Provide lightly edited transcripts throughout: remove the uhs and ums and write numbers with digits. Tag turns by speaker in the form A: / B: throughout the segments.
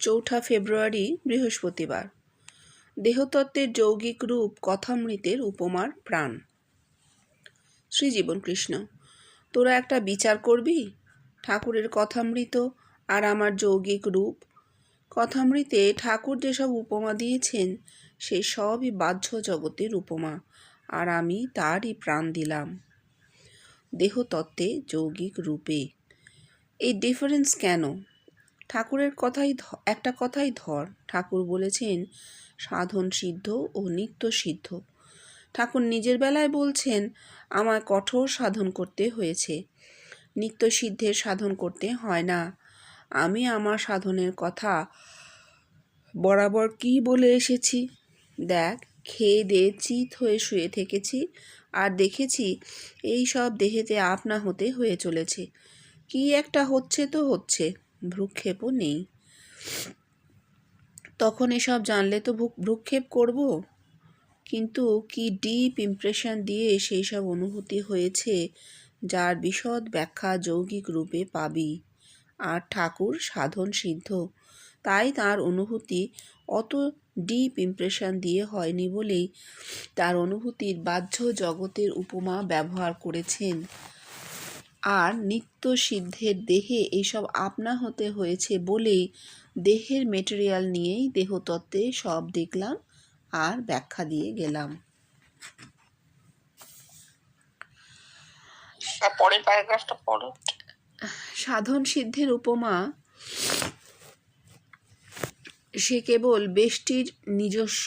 A: চৌঠা ফেব্রুয়ারি বৃহস্পতিবার। দেহতত্ত্বের যৌগিক রূপ কথামৃতের উপমার প্রাণ। শ্রীজীবন কৃষ্ণ, তোরা একটা বিচার করবি? ঠাকুরের কথামৃত আর আমার যৌগিক রূপ। কথামৃতে ঠাকুর যেসব উপমা দিয়েছেন সে সবই বাহ্য জগতের উপমা, আর আমি তারই প্রাণ দিলাম দেহতত্ত্বে যৌগিক রূপে। এই ডিফারেন্স কেন? ঠাকুরের একটা কথাই ধর। ঠাকুর বলেছেন সাধন সিদ্ধ ও নিত্য সিদ্ধ। ঠাকুর নিজের বেলায় বলছেন আমায় কঠোর সাধন করতে হয়েছে, নিত্য সিদ্ধের সাধন করতে হয় না। আমি আমার সাধনের কথা বরাবর কি বলে এসেছি? দেখ, খেয়ে দিয়ে চিত হয়ে শুয়ে থেকেছি আর দেখেছি এই সব দেহেতে আপনা হতে হয়ে চলেছে। কি একটা হচ্ছে তো হচ্ছে, ভ্রুক্ষেপও নেই। তখন এসব জানলে তো ভ্রুক্ষেপ করব, কিন্তু কি ডিপ ইমপ্রেশন দিয়ে সেই সব অনুভূতি হয়েছে যার বিশদ ব্যাখ্যা যৌগিক রূপে পাবি। আর ঠাকুর সাধন সিদ্ধ, তাই তার অনুভূতি অত ডিপ ইমপ্রেশন দিয়ে হয়নি বলেই তার অনুভূতির বাহ্য জগতের উপমা ব্যবহার করেছেন। আর নিত্য সিদ্ধের দেহে এইসব আপনা হতে হয়েছে বলেই দেহের মেটেরিয়াল নিয়েই দেহতত্ত্বে সব দেখলাম আর ব্যাখ্যা দিয়ে গেলাম।
B: পরের প্যারাগ্রাফটা পড়ো।
A: সাধন সিদ্ধের উপমা সে কেবল ব্যষ্টির নিজস্ব,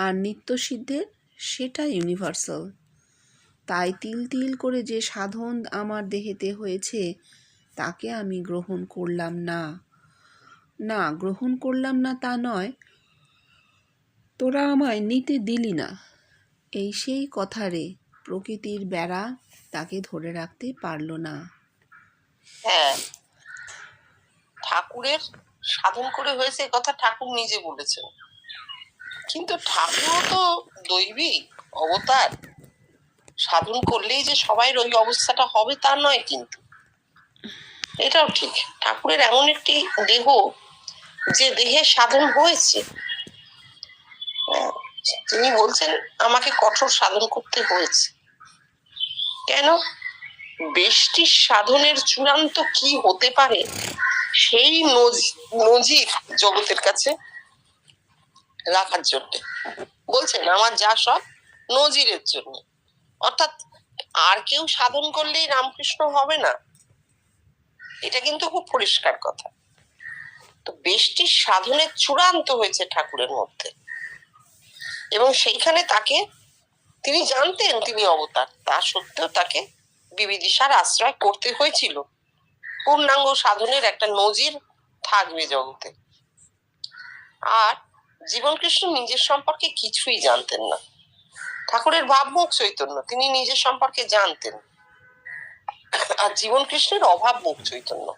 A: আর নিত্য সিদ্ধের সেটা ইউনিভার্সাল। তাই তিল তিল করে যে সাধন আমার দেহেতে হয়েছে তাকে আমি গ্রহণ করলাম না। না, গ্রহণ করলাম না তা নয়, তোরা আমায় নিতে দিলি না, এই সেই কথা রে। প্রকৃতির বেড়া তাকে ধরে রাখতে পারল না।
B: হ্যাঁ, ঠাকুরের সাধন করে হয়েছে কথা ঠাকুর নিজে বলেছেন, কিন্তু ঠাকুরও তো দৈবিক অবতার। সাধন করলেই যে সবাই ওই অবস্থাটা হবে তা নয়, কিন্তু এটাও ঠিক। ঠাকুরের এমন একটি দেহ যে দেহে সাধন হয়েছে। তিনি বলছেন আমাকে কঠোর সাধন করতে হয়েছে। কেন? ব্যষ্টির সাধনের চূড়ান্ত কি হতে পারে সেই নজির জগতের কাছে রাখার জন্য বলছেন আমার যা সব নজিরের জন্য। অর্থাৎ আর কেউ সাধন করলেই রামকৃষ্ণ হবে না, এটা কিন্তু খুব পরিষ্কার কথা। তো ব্যষ্টির সাধনের চূড়ান্ত হয়েছে ঠাকুরের মধ্যে, এবং সেইখানে তাকে তিনি জানতেন তিনি অবতার, তা সত্ত্বেও তাকে বিবিদিশার আশ্রয় করতে হয়েছিল। পূর্ণাঙ্গ সাধনের একটা নজির থাকবে জগতে। আর জীবনকৃষ্ণ নিজের সম্পর্কে কিছুই জানতেন না। ঠাকুরের ভাবমুখ চৈতন্য, তিনি নিজের সম্পর্কে জানতেন। আর জীবনকৃষ্ণের অভাবমুখ চৈতন্য,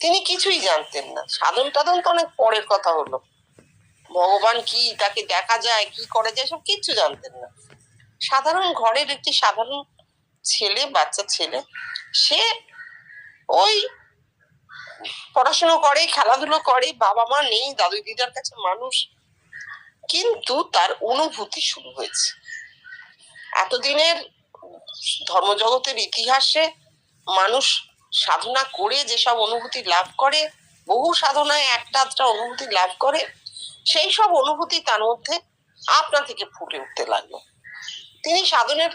B: তিনি কিছুই জানতেন না। সাধন টাধন তো অনেক পরের কথা হলো। ভগবান কি, তাকে দেখা যায়, কি করা যায়, সব কিচ্ছু জানতেন না। সাধারণ ঘরের একটি সাধারণ ছেলে, বাচ্চা ছেলে। সে ওই পড়াশোনা করে, খেলাধুলো করে, বাবা মা নেই, দাদু দিদার কাছে মানুষ। কিন্তু তার অনুভূতি শুরু হয়েছে। এতদিনের ধর্মজগতের ইতিহাসে মানুষ সাধনা করে যেসব অনুভূতি লাভ করে, বহু সাধনায় একটা অনুভূতি লাভ করে, সেই সব অনুভূতি তার মধ্যে আপনা থেকে ফুটে উঠতে লাগলো। তিনি সাধনের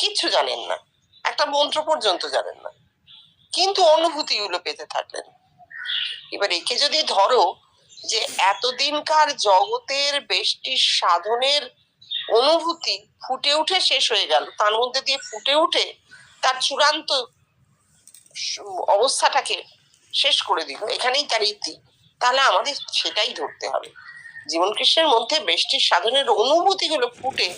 B: কিচ্ছু জানেন না, একটা মন্ত্র পর্যন্ত জানেন না, কিন্তু অনুভূতিগুলো পেতে থাকলেন। এবার একে যদি ধরো যে এতদিনকার জগতের ব্যষ্টির সাধনের অনুভূতি ফুটে উঠে শেষ হয়ে গেল, তার মধ্যে দিয়ে ফুটে উঠে তার চূড়ান্ত অবস্থাটাকে শেষ করে দিল, এখানেই তার ইতি, তাহলে আমাদের সেটাই ধরতে হবে। জীবনকৃষ্ণের মধ্যে ব্যষ্টির সাধনের অনুভূতি গুলো ফুটে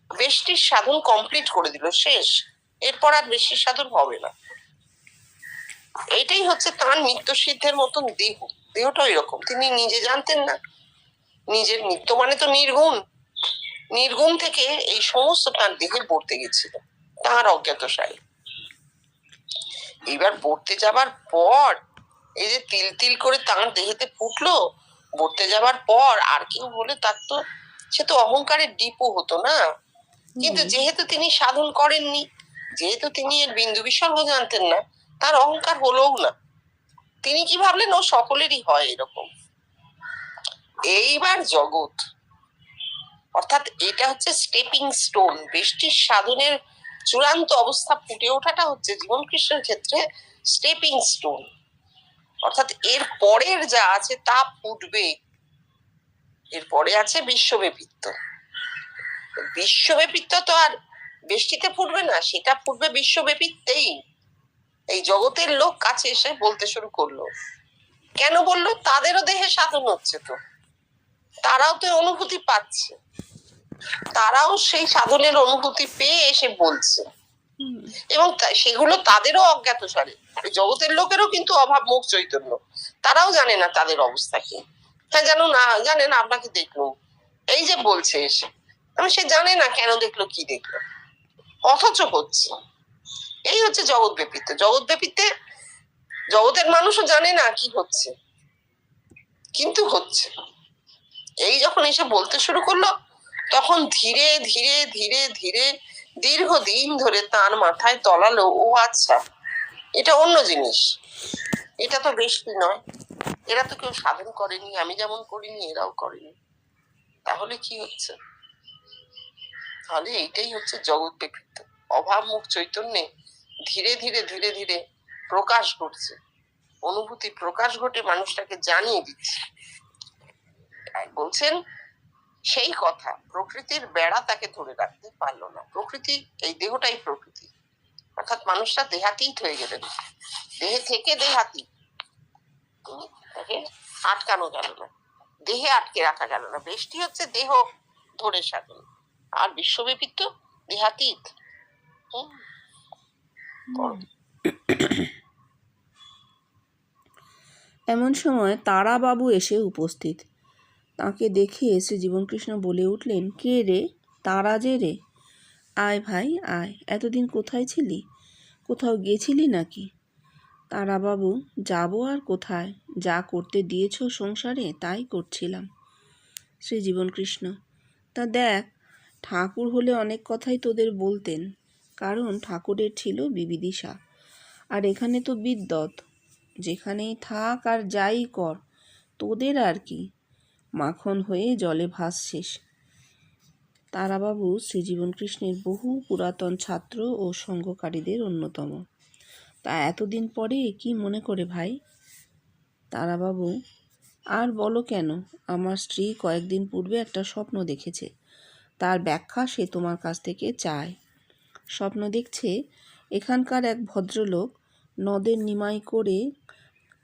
B: ব্যষ্টির সাধন কমপ্লিট করে দিল, শেষ। এরপর আর ব্যষ্টির সাধন হবে না। এইটাই হচ্ছে তার নিত্য সিদ্ধের মতন দেহ। দেহটা এরকম, তিনি নিজে জানতেন না। নিজের নিত্য মানে তো নির্গুণ, নির্গুণ থেকে এই সমস্ত তার দেহে পড়তে গেছিল তার অজ্ঞাতসারে। এইবার পড়তে যাবার পর এই যে তিল তিল করে তার দেহেতে ফুটলো, মরতে যাবার পর আর কেউ হলে তার তো সে তো অহংকারের ডিপো হতো না। কিন্তু যেহেতু তিনি সাধন করেননি, যেহেতু তিনি এর বিন্দু বিসর্গ জানতেন না, তার অহংকার হলোও না। তিনি কি ভাবলেন ও সকলেরই হয় এরকম। এইবার জগৎ, অর্থাৎ এটা হচ্ছে স্টেপিং স্টোন। বেষ্টির সাধনের চূড়ান্ত অবস্থা ফুটে ওঠাটা হচ্ছে জীবন কৃষ্ণের ক্ষেত্রে স্টেপিং স্টোন। অর্থাৎ এর পরের যা আছে তা ফুটবে। এরপরে আছে বিশ্বব্যাপিত্ব। বিশ্বব্যাপিত্ব তো আর বেষ্টিতে ফুটবে না, সেটা ফুটবে বিশ্বব্যাপিত্বেই। এই জগতের লোক কাছে এসে বলতে শুরু করলো। কেন বললো? তাদেরও দেহে সাধন হচ্ছে, তো তারাও তো অনুভূতি পাচ্ছে, তারাও সেই সাধনের অনুভূতি পেয়ে এসে বলছে, এবং সেগুলো তাদেরও অজ্ঞাতসারে। জগতের লোকেরও কিন্তু অভাব মুখ চৈতন্য, তারাও জানে না তাদের অবস্থা কি। হ্যাঁ জানো না, জানে না, আপনাকে দেখলো এই যে বলছে এসে, সে জানে না কেন দেখলো, কি দেখলো, অথচ হচ্ছে। এই হচ্ছে জগৎ ব্যাপিত। জগৎ ব্যাপিতে জগতের মানুষও জানে না কি হচ্ছে, কিন্তু হচ্ছে। এই যখন এসে বলতে শুরু করলো, তখন ধীরে ধীরে ধীরে ধীরে দীর্ঘদিন ধরে তার মাথায় তলালো, ও আচ্ছা এটা অন্য জিনিস, এটা তো বেশি নয়, এরা তো কেউ সাধন করেনি, আমি যেমন করিনি এরাও করেনি, তাহলে কি হচ্ছে? তাহলে এইটাই হচ্ছে জগৎ ব্যাপিত অভাব মুখ চৈতন্যে ধীরে ধীরে ধীরে ধীরে প্রকাশ ঘটছে, অনুভূতি প্রকাশ ঘটে মানুষটাকে জানিয়ে দিচ্ছে। বলছেন সেই কথা, প্রকৃতির বেড়া তাকে ধরে রাখতে পারলো না। প্রকৃতি, এই দেহটাই প্রকৃতি, অর্থাৎ মানুষটা দেহাতীত হয়ে গেলেন, দেহে থেকে দেহাতীত, তাকে আটকানো গেল না, দেহে আটকে রাখা গেল না। বেষ্টি হচ্ছে দেহ ধরে সাধন, আর বিশ্বব্যাপিত দেহাতীত।
A: এমন সময় তারাবাবু এসে উপস্থিত। তাকে দেখে শ্রী জীবনকৃষ্ণ বলে উঠলেন, কে রে, তারা যে রে? আয় ভাই আয়, এতদিন কোথায় ছিলি? কোথাও গেছিলি নাকি? তারাবাবু, যাবো আর কোথায়, যা করতে দিয়েছ সংসারে তাই করছিলাম। শ্রী জীবনকৃষ্ণ, তা দেখ, ঠাকুর হলে অনেক কথাই তোদের বলতেন, কারণ ঠাকুরের ছিল বিবিদিশা, আর এখানে তো বিদ্যৎ, যেখানেই থাক আর যাই কর, তোদের আর কি, মাখন হয়ে জলে ভাসছিস। তারাবাবু শ্রীজীবনকৃষ্ণের বহু পুরাতন ছাত্র ও সঙ্গকারীদের অন্যতম। তা এতদিন পরে কি মনে করে ভাই? তারাবাবু, আর বলো কেন, আমার স্ত্রী কয়েকদিন পূর্বে একটা স্বপ্ন দেখেছে, তার ব্যাখ্যা সে তোমার কাছ থেকে চায়। স্বপ্ন দেখছে এখানকার এক ভদ্রলোক নদের নিমাই করে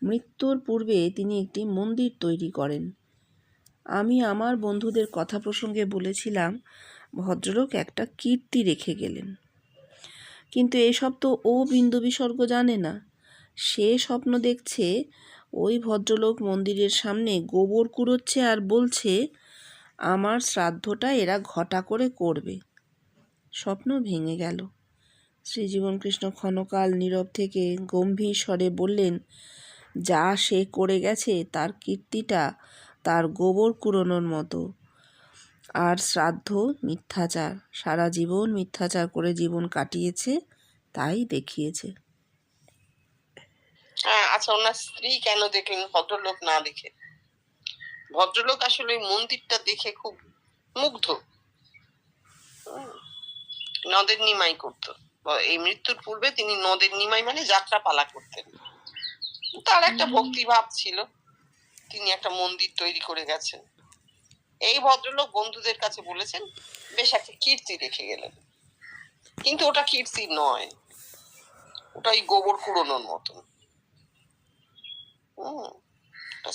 A: মৃত্যুর পূর্বে তিনি একটি মন্দির তৈরি করেন। আমি আমার বন্ধুদের কথা প্রসঙ্গে বলেছিলাম ভদ্রলোক একটা কীর্তি রেখে গেলেন, কিন্তু এসব তো ও বিন্দু বিসর্গ জানে না। সে স্বপ্ন দেখছে ওই ভদ্রলোক মন্দিরের সামনে গোবর কুড়োচ্ছে আর বলছে আমার শ্রাদ্ধটা এরা ঘটা করে করবে। স্বপ্ন ভেঙে গেল। শ্রীজীবনকৃষ্ণ ক্ষণকাল নীরব থেকে গম্ভীর স্বরে বললেন, যা সে করে গেছে তার কীর্তিটা তার গোবর কুড়োনোর মতো, আর শ্রাদ্ধ মিথ্যাচার, সারা জীবন মিথ্যাচার করে জীবন কাটিয়েছে, তাই দেখিয়েছে।
B: হ্যাঁ, আচ্ছা, ওনার স্ত্রী কেন দেখলেন ভদ্রলোক না দেখে? ভদ্রলোক আসলে মন্দিরটা দেখে খুব মুগ্ধ, নদের নিমাই করতো। এই মৃত্যুর পূর্বে তিনি নদের নিমাই মানে যাত্রা পালা করতেন। তার একটা ভক্তিভাব ছিল, তিনি একটা মন্দির তৈরি করে গেছেন। এই ভদ্রলোক বন্ধুদের কাছে বলেছেন বেশ একটা কীর্তি রেখে গেলেন, কিন্তু ওটা কীর্তি নয়, ওটা ওই গোবর কুড়োনোর মতন।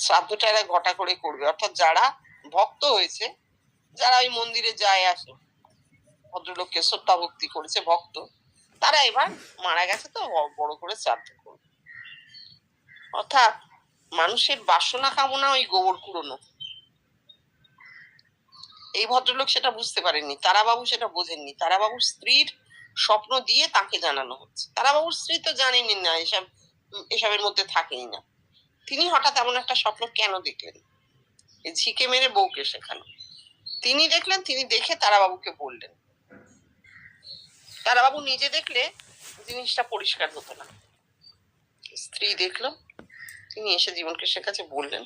B: শ্রাদ্ধটা এরা ঘটা করে করবে, অর্থাৎ যারা ভক্ত হয়েছে, যারা ওই মন্দিরে যায় আসে, ভদ্রলোককে শ্রদ্ধা ভক্তি করেছে, ভক্ত, তারা এবার মারা গেছে তো বড় করে শ্রাদ্ধ করবে। অর্থাৎ মানুষের বাসনা কামনা ওই গোবর কুড়োনো। এই ভদ্রলোক সেটা বুঝতে পারেননি, তারাবাবু সেটা বোঝেননি। তারাবাবুর স্ত্রীর স্বপ্ন দিয়ে তাকে জানানো হচ্ছে। তারাবাবুর স্ত্রী তো জানেনই না, এসবের মধ্যে থাকেনি না। তিনি হঠাৎ এমন একটা স্বপ্ন কেন দেখলেন? ঝিকে মেরে বউকে শেখানো। তিনি দেখলেন, তিনি দেখে তারাবাবুকে বললেন। তারাবাবু নিজে দেখলে জিনিসটা পরিষ্কার হতো না, স্ত্রী দেখলো, তিনি এসে জীবনকৃষ্ণের কাছে বললেন,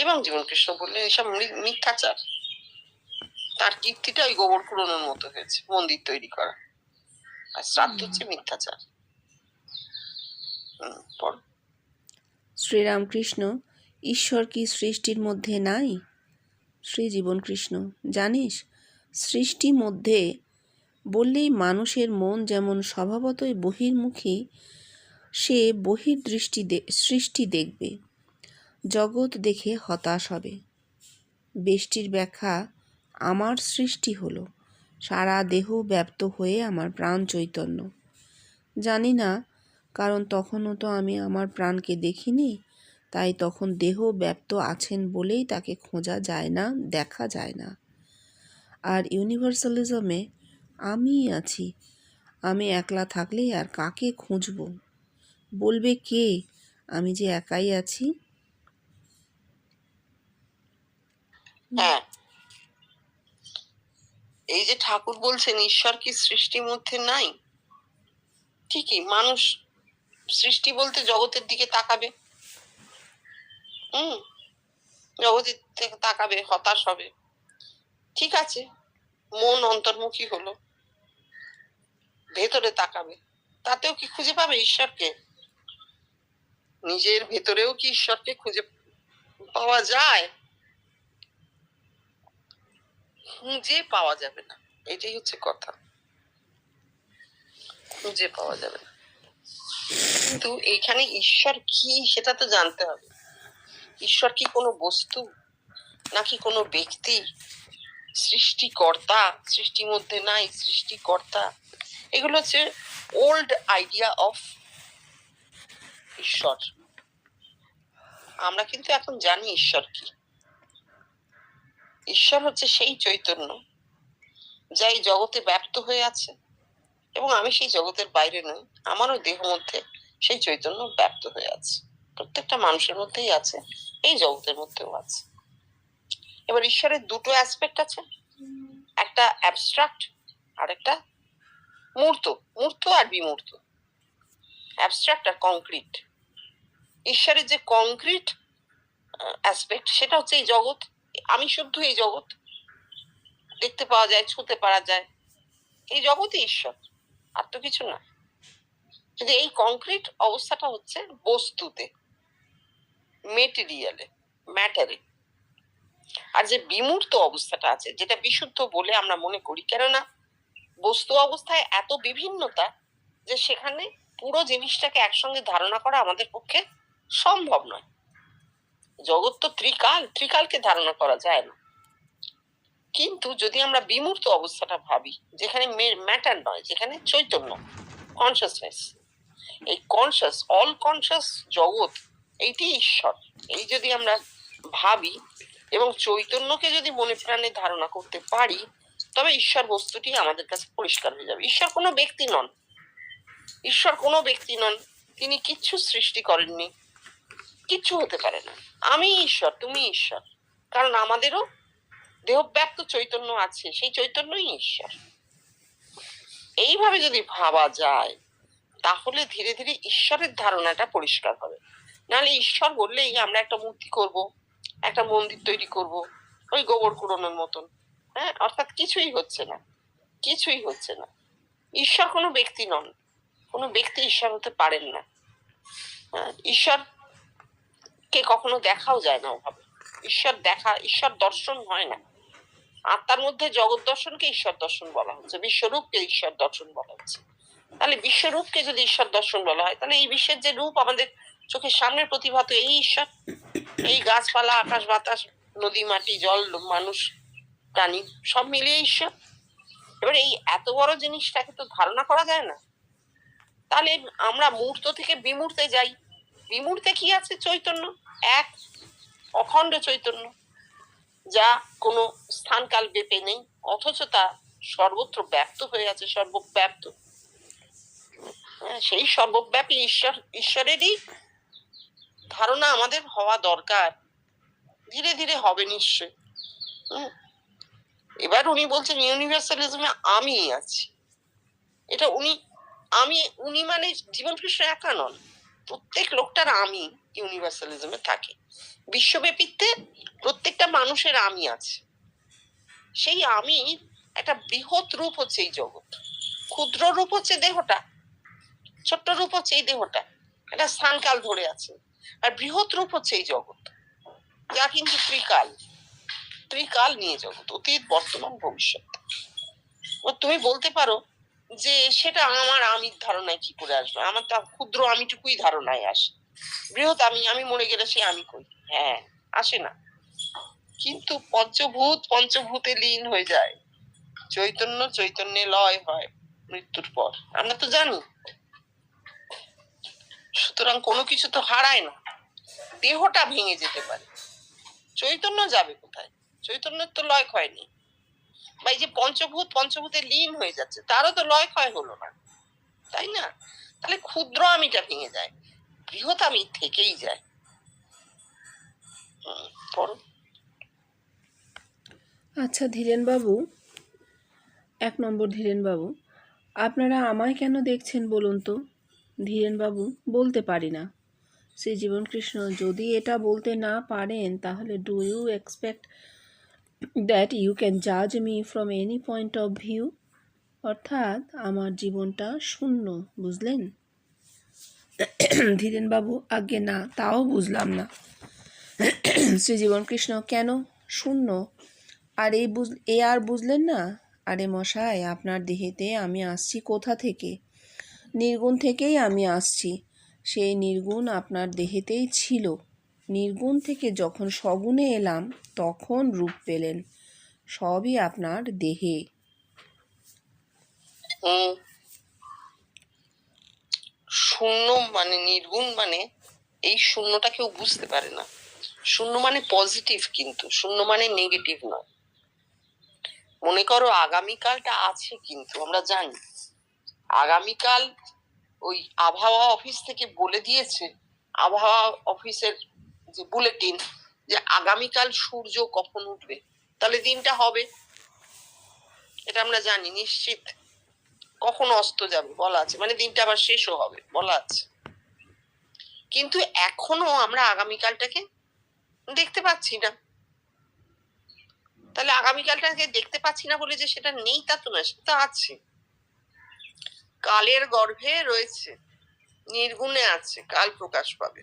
B: এবং জীবনকৃষ্ণ বললেন এসব মিথ্যাচার। তার কীর্তিটা ওই গোবর কুড়োনোর মতো হয়েছে, মন্দির তৈরি করা, আর শ্রাদ্ধ হচ্ছে মিথ্যাচার।
A: শ্রীরামকৃষ্ণ, ঈশ্বর কি সৃষ্টির মধ্যে নাই? শ্রী জীবনকৃষ্ণ, জানিস, সৃষ্টি মধ্যে বললেই মানুষের মন যেমন স্বভাবতই বহির্মুখী, সে সৃষ্টি দেখবে, জগৎ দেখে হতাশ হবে। বেষ্টির ব্যাখ্যা, আমার সৃষ্টি হলো, সারা দেহ ব্যাপ্ত হয়ে আমার প্রাণ চৈতন্য। জানি না, কারণ তখনও তো আমি আমার প্রাণকে দেখিনি, তাই তখন দেহ ব্যাপ্ত আছেন বলেই তাকে খোঁজা যায় না, দেখা যায় না। আর ইউনিভার্সালিজমে আমিই আছি, আমি একলা থাকলে আর কাকে খুঁজব? বলবে কে আমি যে একাই আছি?
B: হ্যাঁ, এই যে ঠাকুর বলছেন ঈশ্বর কি সৃষ্টির মধ্যে নাই, ঠিকই, মানুষ সৃষ্টি বলতে জগতের দিকে তাকাবে, জগতের দিকে তাকাবে, হতাশ হবে, ঠিক আছে, মন অন্তর্মুখী হলো, ভেতরে তাকাবে, তাতেও কি খুঁজে পাবে ঈশ্বরকে? নিজের ভেতরেও কি ঈশ্বরকে খুঁজে পাওয়া যায়? খুঁজে পাওয়া যাবে না, এটাই হচ্ছে কথা, খুঁজে পাওয়া যাবে না। কিন্তু এইখানে ঈশ্বর কি সেটা তো জানতে হবে। ঈশ্বর কি কোনো বস্তু, নাকি কোনো ব্যক্তি? সৃষ্টিকর্তা, সৃষ্টির মধ্যে নাই, সৃষ্টিকর্তা, এগুলো হচ্ছে ওল্ড আইডিয়া অফ ঈশ্বর। আমরা কিন্তু এখন জানি ঈশ্বর কি। ঈশ্বর হচ্ছে সেই চৈতন্য যা এই জগতে ব্যাপ্ত হয়ে আছে, এবং আমি সেই জগতের বাইরে নই, আমারও দেহ মধ্যে সেই চৈতন্য ব্যাপ্ত হয়ে আছে, প্রত্যেকটা মানুষের মধ্যেই আছে, এই জগতের মধ্যেও আছে। এবার ঈশ্বরের দুটো অ্যাসপেক্ট আছে, একটা অ্যাবস্ট্রাক্ট আর একটা মূর্ত, মূর্ত আর বিমূর্ত, অ্যাবস্ট্রাক্ট আর কংক্রিট। ঈশ্বরের যে কংক্রিট অ্যাসপেক্ট সেটা হচ্ছে এই জগৎ, আমি শুদ্ধ এই জগৎ, দেখতে পাওয়া যায়, ছুঁতে পারা যায়, এই জগৎই ঈশ্বর, আর তো কিছু না। কিন্তু এই কংক্রিট অবস্থাটা হচ্ছে বস্তুতে, মেটেরিয়ালে, ম্যাটারে। আর যে বিমূর্ত অবস্থাটা আছে, যেটা বিশুদ্ধ বলে আমরা মনে করি, কেননা বস্তু অবস্থায় এত বিভিন্নতা যে সেখানে পুরো জিনিসটাকে একসঙ্গে ধারণা করা আমাদের পক্ষে সম্ভব নয়। জগৎ তো ত্রিকাল, ত্রিকালকে ধারণা করা যায় না। কিন্তু যদি আমরা বিমূর্ত অবস্থাটা ভাবি, যেখানে ম্যাটার নয়, যেখানে চৈতন্য, কনসিয়াসনেস, এই কনসিয়াস, অল কনসিয়াস জগৎ, এইটি ঈশ্বর, এই যদি আমরা ভাবি এবং চৈতন্যকে যদি মনে প্রাণে ধারণা করতে পারি, তবে ঈশ্বর বস্তুটি আমাদের কাছে পরিষ্কার হয়ে যাবে। ঈশ্বর কোনো ব্যক্তি নন, ঈশ্বর কোনো ব্যক্তি নন, তিনি কিচ্ছু সৃষ্টি করেননি, কিচ্ছু হতে পারে না। আমি ঈশ্বর, তুমি ঈশ্বর, কারণ আমাদেরও দেহব্যাপ্ত চৈতন্য আছে, সেই চৈতন্যই ঈশ্বর। এইভাবে যদি ভাবা যায়, তাহলে ধীরে ধীরে ঈশ্বরের ধারণাটা পরিষ্কার হবে। নাহলে ঈশ্বর বললেই আমরা একটা মূর্তি করব, একটা মন্দির তৈরি করব, ওই গোবর কুড়োনোর মতন, হ্যাঁ, অর্থাৎ কিছুই হচ্ছে না, কিছুই হচ্ছে না। ঈশ্বর কোনো ব্যক্তি নন, কোনো ব্যক্তি ঈশ্বর হতে পারেন না। ঈশ্বরকে কখনো দেখাও যায় না ওভাবে, ঈশ্বর দর্শন হয় না। আত্মার মধ্যে জগৎ দর্শনকে ঈশ্বর দর্শন বলা হচ্ছে, বিশ্বরূপকে ঈশ্বর দর্শন বলা হচ্ছে। তাহলে বিশ্বরূপকে যদি ঈশ্বর দর্শন বলা হয়, তাহলে এই বিশ্বের যে রূপ আমাদের চোখের সামনে প্রতিভাত, এই ঈশ্বর, এই গাছপালা, আকাশ বাতাস, নদী মাটি, জল, মানুষ, প্রাণী, সব মিলিয়ে ঈশ্বর। এবার এই এত বড় জিনিসটাকে তো ধারণা করা যায় না। তাহলে আমরা মূর্ত থেকে বিমূর্তে যাই। বিমূর্তে কি আছে? চৈতন্য, এক অখণ্ড চৈতন্য, যা কোনো স্থানকাল ব্যাপী নেই, অথচ তা সর্বত্র ব্যপ্ত হয়ে আছে, সর্বব্যাপ্ত। সেই সর্বব্যাপী ঈশ্বরেরই ধারণা আমাদের হওয়া দরকার। ধীরে ধীরে হবে নিশ্চয়। এবার উনি বলছেন ইউনিভার্সালিজমে আমি আছি। এটা উনি মানে জীবনকৃষ্ণ একা নন, প্রত্যেক লোকটার আমি ইউনিভার্সালিজমে থাকে। বিশ্বব্যাপীতে প্রত্যেকটা মানুষের আমি আছে। সেই আমি একটা বৃহৎ রূপ হচ্ছে এই জগৎ, ক্ষুদ্র রূপ হচ্ছে দেহটা, ছোট্ট রূপ হচ্ছে এই দেহটা, একটা স্থানকাল ধরে আছে। আর বৃহৎ রূপ হচ্ছে এই জগৎ, যা কিন্তু ত্রিকাল নিয়ে জগৎ, অতীত বর্তমান ভবিষ্যৎ। তুমি বলতে পারো যে সেটা আমার আমির ধারণায় কি করে আসবে, আমার তো ক্ষুদ্র আমিটুকুই ধারণায় আসে, বৃহৎ আমি মরে গেলে সে আমি কই? হ্যাঁ, আসে না। কিন্তু পঞ্চভূতে লীন হয়ে যায়, চৈতন্যে লয় হয় মৃত্যুর পর, আমরা তো জানি। সুতরাং কোনো কিছু তো হারায় না, দেহটা ভেঙে যেতে পারে, চৈতন্য যাবে কোথায়? চৈতন্যের তো লয় ক্ষয় নেই। বা এই যে পঞ্চভূতে লীন হয়ে যাচ্ছে, তারও তো লয় ক্ষয় হলো না, তাই না? তাহলে ক্ষুদ্র আমিটা ভেঙে যায়, বৃহৎ আমি থেকেই যায়।
A: আচ্ছা ধীরেনবাবু, 1 নম্বর ধীরেনবাবু, আপনারা আমায় কেন দেখছেন বলুন তো? ধীরেনবাবু: বলতে পারি না। শ্রী জীবনকৃষ্ণ: যদি এটা বলতে না পারেন তাহলে do you expect that you can জাজ me from any point of view? অর্থাৎ আমার জীবনটা শূন্য, বুঝলেন? ধীরেনবাবু: আজ্ঞে না, তাও বুঝলাম না। শ্রী জীবনকৃষ্ণ: কেন শূন্য? আর এ আর বুঝলেন না? আরে মশাই, আপনার দেহেতে আমি আসছি কোথা থেকে? নির্গুণ থেকেই আমি আসছি। সেই নির্গুণ আপনার দেহেতেই ছিল। নির্গুণ থেকে যখন সগুণে এলাম তখন রূপ পেলেন। সবই আপনার দেহে।
B: শূন্য মানে নির্গুণ মানে এই শূন্যটা কেউ বুঝতে পারে না। শূন্য মানে পজিটিভ, কিন্তু শূন্য মানে নেগেটিভ নয়। মনে করো আগামীকালটা আছে, কিন্তু আমরা জানি আগামীকাল ওই আবহাওয়া অফিস থেকে বলে দিয়েছে, আবহাওয়া অফিসের যে বুলেটিন, যে আগামীকাল সূর্য কখন উঠবে, তাহলে দিনটা হবে, এটা আমরা জানি নিশ্চিত। কখন অস্ত যাবে বলা আছে, মানে দিনটা আবার শেষও হবে বলা আছে। কিন্তু এখনো আমরা আগামীকালটাকে দেখতে পাচ্ছি না। তাহলে আগামীকালটাকে দেখতে পাচ্ছি না বলে যে সেটা নেই তা তো না, সেটা আছে, কালের গর্ভে রয়েছে, নির্গুণে আছে, কাল প্রকাশ পাবে।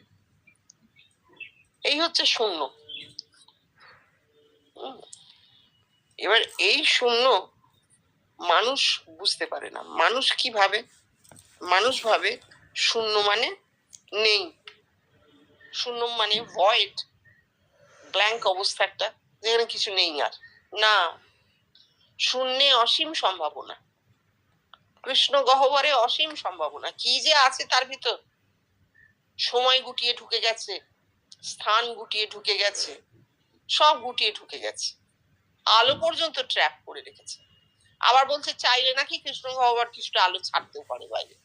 B: এই হচ্ছে শূন্য। এবার এই শূন্য মানুষ বুঝতে পারে না। মানুষ কি ভাবে? মানুষ ভাবে শূন্য মানে নেই, শূন্য মানে ভয়েড, ব্ল্যাঙ্ক অবস্থা একটা, যেখানে কিছু নেই। আর না, শূন্যে অসীম সম্ভাবনা, কৃষ্ণ গহ্বরে অসীম সম্ভাবনা। কি যে আছে তার ভিতর, সময় গুটিয়ে ঢুকে গেছে, স্থান গুটিয়ে ঢুকে গেছে, সব গুটিয়ে ঢুকে গেছে, আলো পর্যন্ত ট্র্যাপ করে রেখেছে। আবার বলছে চাইলে নাকি কৃষ্ণ গহ্বর কিছুটা আলো ছাড়তেও পারে বাইরে।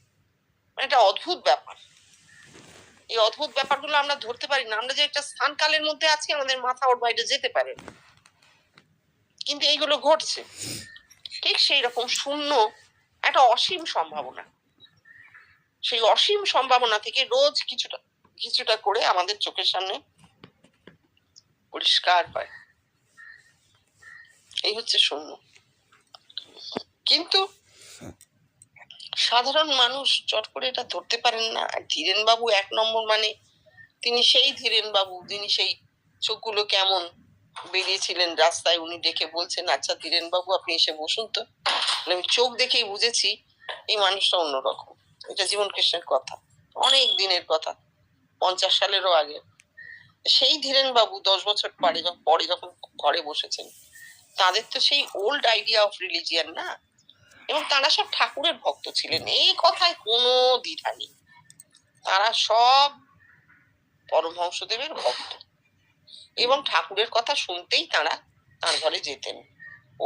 B: মানে একটা অদ্ভুত ব্যাপার। এই অদ্ভুত ব্যাপারগুলো আমরা ধরতে পারি না। আমরা যে একটা স্থান কালের মধ্যে আছি, আমাদের মাথা ওর বাইরে যেতে পারে, কিন্তু এইগুলো ঘটছে। ঠিক সেই রকম শূন্য একটা অসীম সম্ভাবনা। সেই অসীম সম্ভাবনা থেকে রোজ কিছুটা কিছুটা করে আমাদের চোখের সামনে পরিষ্কার হয়। এই হচ্ছে শূন্য। কিন্তু সাধারণ মানুষ চট করে এটা ধরতে পারেন না। আর ধীরেনবাবু 1 নম্বর মানে তিনি সেই ধীরেনবাবু, তিনি সেই চোখগুলো কেমন বেরিয়েছিলেন রাস্তায়, উনি ডেকে বলছেন, আচ্ছা ধীরেনবাবু আপনি এসে বসুন তো। আমি চোখ দেখেই বুঝেছি এই মানুষটা অন্যরকম। এটা জীবনকৃষ্ণের কথা, অনেক দিনের কথা, 50 সালেরও আগে। সেই ধীরেনবাবু 10 বছর পরে যখন ঘরে বসেছেন, তাদের তো সেই ওল্ড আইডিয়া অফ রিলিজিয়ান না, এবং তারা সব ঠাকুরের ভক্ত ছিলেন, এই কথায় কোনো দ্বিধা নেই। তারা সব পরমহংসদেবের ভক্ত, এবং ঠাকুরের কথা শুনতেই তারা তার ঘরে যেতেন,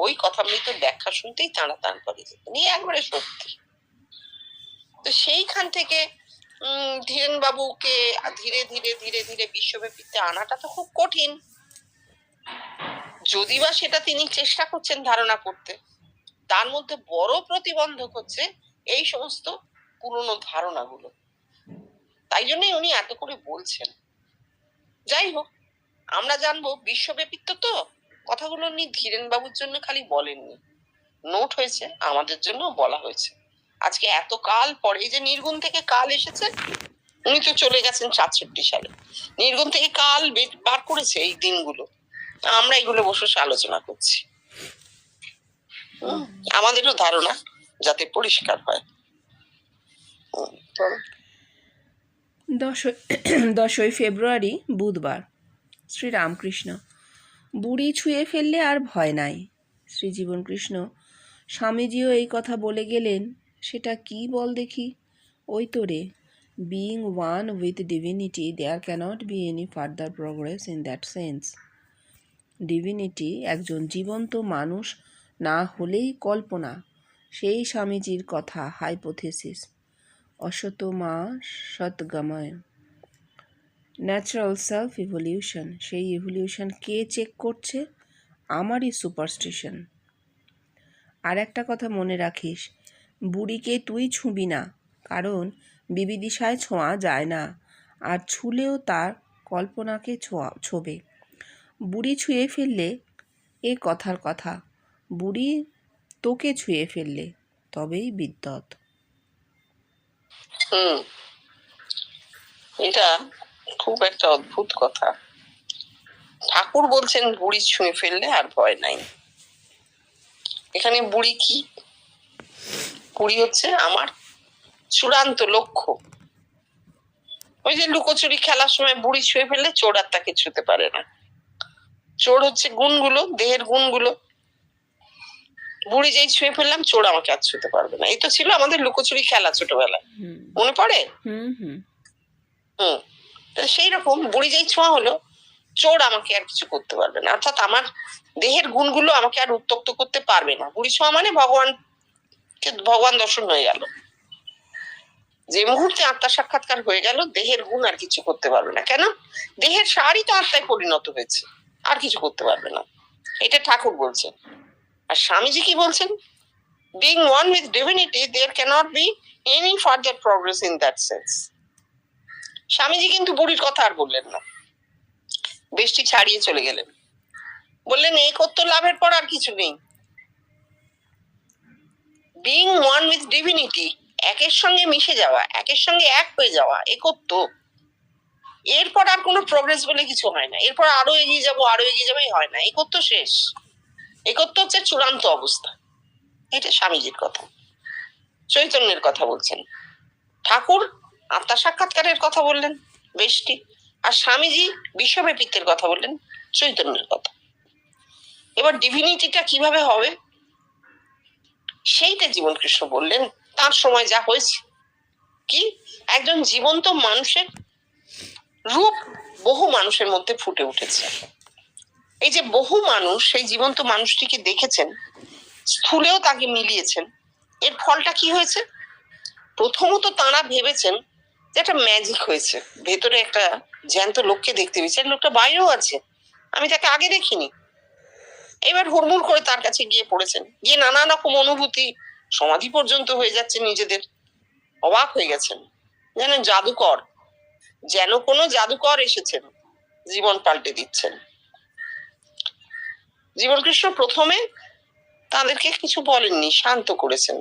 B: ওই কথামৃত ব্যাখ্যা শুনতেই তারা তার ঘরে যেতেন, এই একবারে সত্যি। তো সেইখান থেকে ধীরেন বাবুকে ধীরে ধীরে ধীরে ধীরে বিশ্বব্যাপীতে আনাটা তো খুব কঠিন। যদি বা সেটা তিনি চেষ্টা করছেন ধারণা করতে, তার মধ্যে বড় প্রতিবন্ধক হচ্ছে এই সমস্ত পুরনো ধারণাগুলো। তাই জন্যই উনি এত করে বলছেন। যাই হোক, আমরা জানবো বিশ্বব্যাপিত্ব তো কথাগুলো উনি ধীরেন বাবুর জন্য খালি বলেননি, নোট হয়েছে, আমাদের জন্য বলা হয়েছে। আজকে এত কাল পরে, এই যে নির্গুণ থেকে কাল এসেছে, উনি তো চলে গেছেন 67 সালে, নির্গুণ থেকে কাল বার করেছে এই দিনগুলো, আমরা এগুলো বসে আলোচনা করছি। আমাদেরও ধারণা যাতে পরিষ্কার হয়।
A: 10ই ফেব্রুয়ারি বুধবার। শ্রী রামকৃষ্ণ। বুড়ি ছুঁয়ে ফেললে আর ভয় নাই। শ্রী জীবনকৃষ্ণ। স্বামীজিও এই কথা বলে গেলেন। সেটা কি বল দেখি? ওই তো রে, being one with divinity there cannot be any further progress in that sense. Divinity একজন জীবন্ত মানুষ না হলেই কল্পনা, সেই স্বামীজির কথা হাইপোথেসিস। অসত মা সৎগময়। ন্যাচারাল সেলফ ইভলিউশন, সেই ইভলিউশন কে চেক করছে? আমারই সুপারস্টিশন। আর একটা কথা মনে রাখিস, বুড়িকে তুই ছুঁবি না, কারণ বিবিদিশায় ছোঁয়া যায় না, আর ছুলেও তার কল্পনাকে ছোবে। বুড়ি ছুঁয়ে ফেললে এ কথার কথা, বুড়ি তোকে ছুঁয়ে ফেললে তবেই বিদ্যৎ।
B: এটা খুব একটা অদ্ভুত কথা। ঠাকুর বলছেন বুড়ি ছুঁয়ে ফেললে আর ভয় নাই। এখানে বুড়ি কি? বুড়ি হচ্ছে আমার চূড়ান্ত লক্ষ্য। ওই যে লুকোচুরি খেলার সময় বুড়ি ছুঁয়ে ফেললে চোর আর তাকে ছুঁতে পারে না। চোর হচ্ছে গুণগুলো, দেহের গুণগুলো। বুড়ি যেই ছুঁয়ে ফেললাম, চোর আমাকে আর ছুঁতে পারবে না। এই তো ছিল আমাদের লুকোচুরি খেলা ছোটবেলায়, মনে পড়ে? সেই রকম বুড়ি যেই ছোঁয়া হলো, চোর আমাকে আর কিছু করতে পারবে না, অর্থাৎ আমার দেহের গুণগুলো আমাকে আর উত্তক্ত করতে পারবে না। বুড়ি ছোঁয়া মানে ভগবান দর্শন হয়ে গেল। যে মুহূর্তে আত্মার সাক্ষাৎকার হয়ে গেল, দেহের গুণ আর কিছু করতে পারবে না। কেন? দেহের সারই তো আত্মায় পরিণত হয়েছে, আর কিছু করতে পারবে না। এটা ঠাকুর বলছেন। আর স্বামীজি কি বলছেন? Being one with divinity, there cannot be any further progress in that sense. Swamiji কিন্তু বুড়ির কথা আর বললেন না, বেশটি ছাড়িয়ে চলে গেলেন। বললেন একত্ব লাভের পর আর কিছু নেই। Being one with divinity, একের সঙ্গে মিশে যাওয়া, একের সঙ্গে এক হয়ে যাওয়া, একত্ব। এরপর আর কোনো প্রোগ্রেস বলে কিছু হয় না। এরপর আরো এগিয়ে যাবো, আরো এগিয়ে যাবোই হয় না। একত্ব শেষ। একত্ব হচ্ছে চূড়ান্ত অবস্থা। এটা স্বামীজির কথা, চৈতন্যের কথা বলছেন। ঠাকুর আত্মা সাক্ষাৎকারের কথা বললেন, বেশটি। আর স্বামীজি বিশ্বব্যাপিত্বের কথা বললেন, চৈতন্যের কথা। এবার ডিভিনিটিটা কিভাবে হবে সেইটা জীবনকৃষ্ণ বললেন। তার সময় যা হয়েছে কি, একজন জীবন্ত মানুষের রূপ বহু মানুষের মধ্যে ফুটে উঠেছে। এই যে বহু মানুষ সেই জীবন্ত মানুষটিকে দেখেছেন, স্থূলেও তাকে মিলিয়েছেন। এর ফলটা কি হয়েছে? প্রথমত তাঁরা ভেবেছেন যে একটা ম্যাজিক হয়েছে, ভেতরে একটা জ্যান্ত লোককে দেখতে পেয়েছেন, লোকটা বাইরেও আছে, আমি তাকে আগে দেখিনি। এবার হুড়মুড় করে তার কাছে গিয়ে পড়েছেন, গিয়ে নানা রকম অনুভূতি, সমাধি পর্যন্ত হয়ে যাচ্ছে নিজেদের। অবাক হয়ে গেছেন, যেন জাদুকর, যেন কোনো জাদুকর এসেছেন, জীবন পাল্টে দিচ্ছেন। জীবনকৃষ্ণ প্রথমে তাদেরকে কিছু বলেননি, শান্ত করেছেন।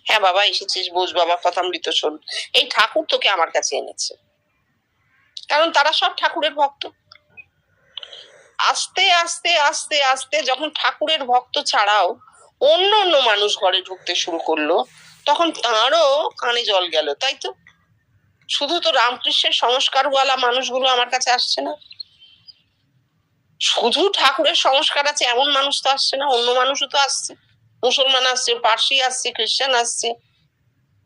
B: হ্যাঁ বাবা এসেছিস, বোঝ বাবা, কথামৃত শোন, এই ঠাকুর তোকে আমার কাছে এনেছে। কারণ তারা সব ঠাকুরের ভক্ত। আস্তে আস্তে আস্তে আস্তে যখন ঠাকুরের ভক্ত ছাড়াও অন্য অন্য মানুষ ঘরে ঢুকতে শুরু করলো, তখন তাঁরও কানে জল গেল। তাই তো, শুধু তো রামকৃষ্ণের সংস্কারওয়ালা মানুষগুলো আমার কাছে আসছে না, শুধু ঠাকুরের সংস্কার আছে এমন মানুষ তো আসছে না, অন্য মানুষও তো আসছে। মুসলমান আসছে, পার্সি আসছে, খ্রিস্টান আসছে,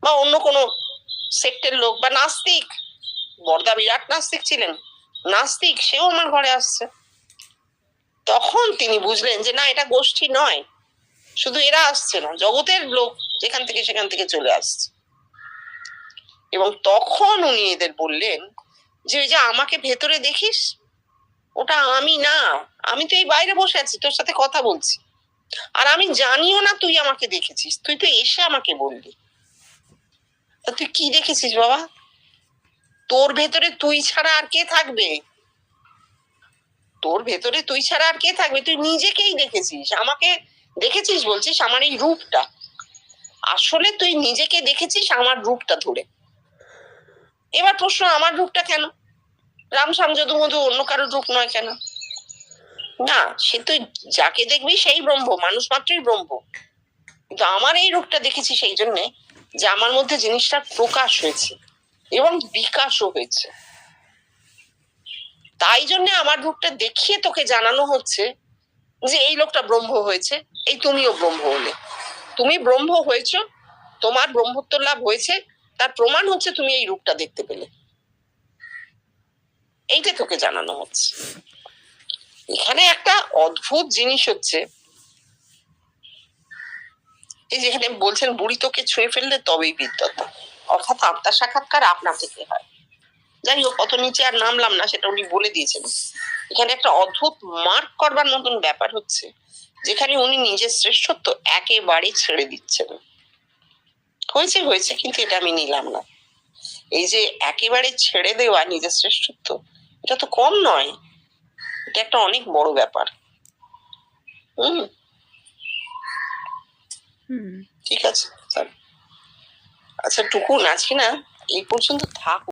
B: বা অন্য কোনো সেক্টের লোক, বা নাস্তিক। বরদা বিরাট নাস্তিক ছিলেন, নাস্তিক সেও আমার ঘরে আসছে। তখন তিনি বুঝলেন যে না, এটা গোষ্ঠী নয়, শুধু এরা আসছে না, জগতের লোক যেখান থেকে সেখান থেকে চলে আসছে। এবং তখন উনি এদের বললেন যে ওই যে আমাকে ভেতরে দেখিস, ওটা আমি না, আমি তো এই বাইরে বসে আছি, তোর সাথে কথা বলছি, আর আমি জানিও না তুই আমাকে দেখেছিস, তুই তো এসে আমাকে বললি। তা তুই কি দেখেছিস বাবা? তোর ভেতরে তুই ছাড়া আর কে থাকবে? তোর ভেতরে তুই ছাড়া আর কে থাকবে? তুই নিজেকেই দেখেছিস, আমাকে দেখেছিস বলছিস আমার এই রূপটা। আসলে তুই নিজেকে দেখেছিস আমার রূপটা ধরে। এবার প্রশ্ন, আমার রূপটা কেন? রামশ্যাম যদুমধু অন্য কারোর রূপ নয় কেন? না, সে তুই যাকে দেখবি সেই ব্রহ্ম, মানুষ মাত্রই ব্রহ্ম। কিন্তু আমার এই রূপটা দেখেছি সেই জন্যে যে আমার মধ্যে জিনিসটা প্রকাশ হয়েছে এবং বিকাশও হয়েছে। তাই জন্য আমার রূপটা দেখিয়ে তোকে জানানো হচ্ছে যে এই লোকটা ব্রহ্ম হয়েছে, এই তুমিও ব্রহ্ম হলে। তুমি ব্রহ্ম হয়েছ, তোমার ব্রহ্মত্ব লাভ হয়েছে, তার প্রমাণ হচ্ছে তুমি এই রূপটা দেখতে পেলে। এইটা তোকে জানানো হচ্ছে। এখানে একটা অদ্ভুত জিনিস হচ্ছে, এই যেখানে বলছেন বুড়ি তোকে ছুঁয়ে ফেললে তবেই বিদ্যতা, অর্থাৎ আত্মার সাক্ষাৎকার আপনা থেকে হয়। যাই হোক, কত নিচে আর নামলাম না, সেটা উনি বলে দিয়েছেন। এখানে একটা অদ্ভুত মার্ক করবার মতন ব্যাপার হচ্ছে, যেখানে উনি নিজের শ্রেষ্ঠত্ব একেবারে ছেড়ে দিচ্ছেন। হয়েছে হয়েছে, কিন্তু এটা আমি নিলাম না। এই যে একেবারে ছেড়ে দেওয়া নিজের শ্রেষ্ঠত্ব, এটা তো কম নয়, এটা একটা অনেক বড় ব্যাপার। ঠিক আছে, আচ্ছা টুকুন আজকে না এই পর্যন্ত থাক।